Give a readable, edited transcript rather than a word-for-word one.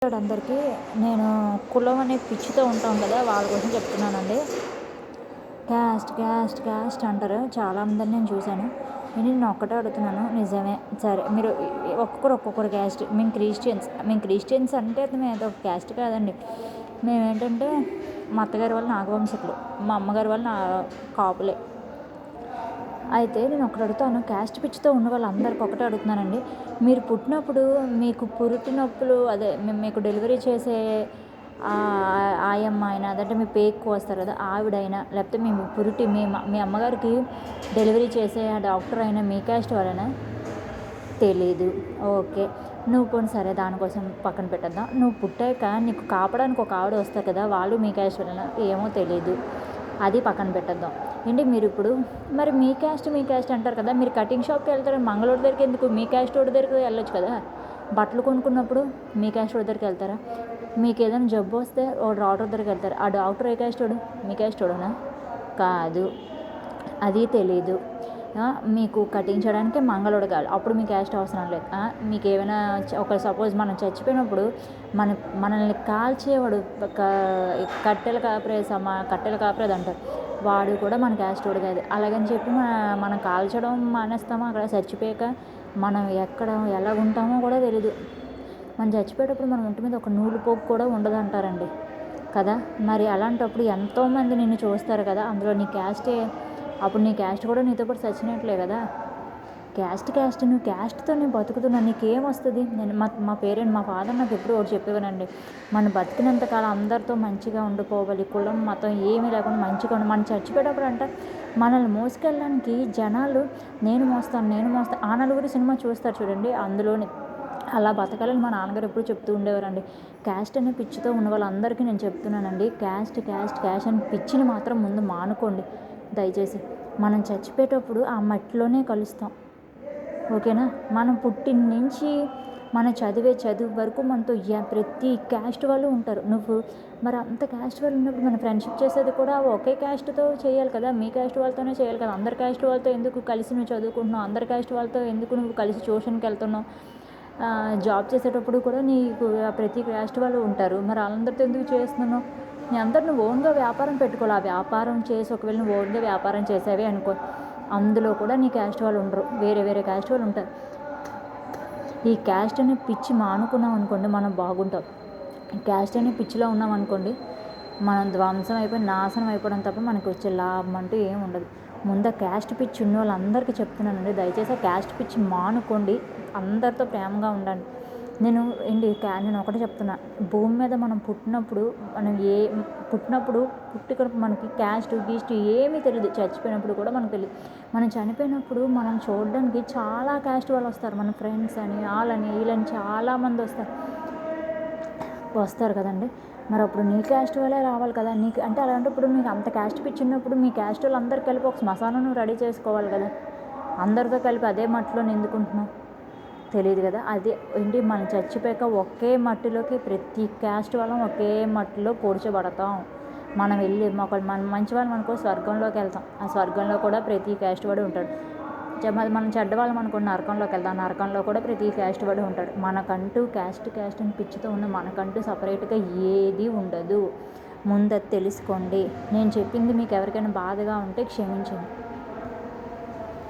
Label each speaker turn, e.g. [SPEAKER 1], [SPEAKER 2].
[SPEAKER 1] అందరికీ నేను కులం అనే పిచ్చితో ఉంటాం కదా, వాళ్ళ కోసం చెప్తున్నానండి. క్యాస్ట్ క్యాస్ట్ క్యాస్ట్ అంటారు చాలామందిని నేను చూశాను. నేను ఒక్కటే అడుగుతున్నాను, నిజమే సరే మీరు ఒక్కొక్కరు క్యాస్ట్. మేము క్రిస్టియన్స్ అంటే మేము ఏదో క్యాస్ట్ కాదండి. మేమేంటంటే మా అత్తగారి వాళ్ళు నాగవంశకులు, మా అమ్మగారి వాళ్ళు కాపులే. అయితే నేను ఒకటి అడుగుతాను, క్యాస్ట్ పిచ్చితో ఉన్న వాళ్ళందరికీ ఒకటే అడుగుతున్నానండి. మీరు పుట్టినప్పుడు మీకు పురిటి నొప్పులు మీకు డెలివరీ చేసే ఆయమ్మ అయినా, అదంటే మీ పేక్కు వస్తారు కదా ఆవిడైనా, లేకపోతే మీ అమ్మగారికి డెలివరీ చేసే ఆ డాక్టర్ అయినా మీ క్యాస్ట్ వాళ్ళనా? తెలీదు. ఓకే, నువ్వు పోనీ సరే దానికోసం పక్కన పెట్టేద్దాం. నువ్వు పుట్టాక నీకు కాపడానికి ఒక ఆవిడ వస్తారు కదా, వాళ్ళు మీ క్యాస్ట్ వాళ్ళనా? ఏమో తెలీదు, అది పక్కన పెట్టేద్దాం. ఏంటి మీరు ఇప్పుడు మరి మీ క్యాస్ట్ అంటారు కదా, మీరు కటింగ్ షాప్కి వెళ్తారు, మంగళూరు దగ్గరికి ఎందుకు? మీ క్యాస్ట్ వాడి దగ్గరికి వెళ్ళొచ్చు కదా. బట్టలు కొనుక్కున్నప్పుడు మీ క్యాస్ట్ వాడి దగ్గరికి వెళ్తారా? మీకు ఏదైనా జబ్బు వస్తే ఓ డాక్టర్ దగ్గరికి వెళ్తారు, ఆ డాక్టర్ ఏ క్యాస్ట్ వాడు? మీ క్యాస్ట్ వాడనా? కాదు, అది తెలీదు. మీకు కటింగ్ చేయడానికి మంగళోడు కాదు, అప్పుడు మీ క్యాస్ట్ అవసరం లేదు. మీకు ఏమైనా ఒక సపోజ్ మనం చచ్చిపోయినప్పుడు మనల్ని కాల్చేవాడు కట్టెల కాపరేది అంటారు, వాడు కూడా మన క్యాస్ట్ వాడు కాదు. అలాగని చెప్పి మనం కాల్చడం మానేస్తామో అక్కడ చచ్చిపోయాక మనం ఎలా ఉంటామో కూడా తెలీదు. మనం చచ్చిపోయేటప్పుడు మన ఒంటి మీద ఒక నూలు పోగు కూడా ఉండదు అంటారండి కదా. మరి అలాంటప్పుడు ఎంతోమంది నిన్ను చూస్తారు కదా, అందులో నీ క్యాస్టే, అప్పుడు నీ క్యాస్ట్ కూడా నీతో పాటు చచ్చినట్లే కదా. నువ్వు క్యాస్ట్తో నేను బతుకుతున్నా, నీకేం వస్తుంది? నేను మా ఫాదర్ నాకు ఎప్పుడు ఒకటి చెప్పేవానండి, మనం బతికినంతకాలం అందరితో మంచిగా ఉండిపోవాలి, కులం మతం ఏమీ లేకుండా మంచిగా మనం చచ్చిపోయేటప్పుడు అంట మనల్ని మోసుకెళ్ళడానికి జనాలు నేను మోస్తాను ఆ నలుగురు సినిమా చూస్తారు చూడండి, అందులోని అలా బతకాలని మా నాన్నగారు ఎప్పుడు చెప్తూ ఉండేవారండి. క్యాస్ట్ అనే పిచ్చితో ఉన్న వాళ్ళందరికీ నేను చెప్తున్నానండి, క్యాస్ట్ అని పిచ్చిని మాత్రం ముందు మానుకోండి దయచేసి. మనం చచ్చిపోయేటప్పుడు ఆ మట్టిలోనే కలుస్తాం, ఓకేనా. మనం పుట్టిన నుంచి మనం చదువు వరకు మనతో ప్రతి క్యాస్ట్ వాళ్ళు ఉంటారు. నువ్వు మరి అంత క్యాస్ట్ వాళ్ళు ఉన్నప్పుడు మనం ఫ్రెండ్షిప్ చేసేది కూడా ఒకే క్యాస్ట్తో చేయాలి కదా, మీ క్యాస్ట్ వాళ్ళతోనే చేయాలి కదా. అందరి క్యాస్ట్ వాళ్ళతో ఎందుకు కలిసి నువ్వు చదువుకుంటున్నావు? అందరి క్యాస్ట్ వాళ్ళతో ఎందుకు నువ్వు కలిసి ట్యూషన్కి వెళ్తున్నావు? జాబ్ చేసేటప్పుడు కూడా నీకు ప్రతి క్యాస్ట్ వాళ్ళు ఉంటారు, మరి అందరితో ఎందుకు చేస్తున్నావు? నువ్వు ఓన్గా వ్యాపారం పెట్టుకోవాలి. ఆ వ్యాపారం చేసి ఒకవేళ నువ్వు ఓన్గా వ్యాపారం చేసేవి అనుకో, అందులో కూడా నీ క్యాస్ట్ వాళ్ళు ఉండరు, వేరే క్యాస్ట్ వాళ్ళు ఉంటారు. ఈ క్యాస్ట్ అనే పిచ్చి మానుకున్నాం అనుకోండి, మనం బాగుంటాం. క్యాస్ట్ అనే పిచ్చిలో ఉన్నాం అనుకోండి, మనం ధ్వంసం అయిపోయి నాశనం అయిపోవడం తప్ప మనకు వచ్చే లాభం అంటూ ఏమి ఉండదు. ముందు క్యాస్ట్ పిచ్చి ఉన్న వాళ్ళందరికీ చెప్తున్నానండి, దయచేసి క్యాస్ట్ పిచ్చి మానుకోండి, అందరితో ప్రేమగా ఉండండి. నేను ఒకటే చెప్తున్నా, భూమి మీద మనం పుట్టినప్పుడు మనకి క్యాస్ట్ గీస్ట్ ఏమీ తెలియదు. చచ్చిపోయినప్పుడు కూడా మనకు తెలియదు. మనం చనిపోయినప్పుడు మనం చూడడానికి చాలా క్యాస్ట్ వాళ్ళు వస్తారు, మన ఫ్రెండ్స్ అని వాళ్ళని వీళ్ళని చాలామంది వస్తారు కదండి. మరి అప్పుడు నీ క్యాస్ట్ వాళ్ళే రావాలి కదా నీకు. అంటే అలాంటప్పుడు మీకు అంత క్యాస్ట్ పిచ్చి ఉన్నప్పుడు మీ క్యాస్ట్ వాళ్ళు అందరు కలిపి ఒక శ్మశానం రెడీ చేసుకోవాలి కదా. అందరితో కలిపి అదే మట్టిలో నిందుకుంటున్నాం, తెలియదు కదా. అదే మనం చచ్చిపోయాక ఒకే మట్టిలోకి ప్రతి క్యాస్ట్ వాళ్ళం ఒకే మట్టిలో పూడ్చబడతాం. మనం వెళ్ళి మనం మంచి వాళ్ళం అనుకో స్వర్గంలోకి వెళ్తాం, ఆ స్వర్గంలో కూడా ప్రతి క్యాస్ట్ వాడు ఉంటాడు. మనం చెడ్డవాళ్ళం అనుకున్న నరకంలోకి వెళ్తాం, నరకంలో కూడా ప్రతి క్యాస్ట్ వాడు ఉంటాడు. మనకంటూ క్యాస్ట్ అని పిచ్చితో ఉన్న మనకంటూ సపరేట్గా ఏది ఉండదు. ముందు అది తెలుసుకోండి. నేను చెప్పింది మీకు ఎవరికైనా బాధగా ఉంటే క్షమించండి.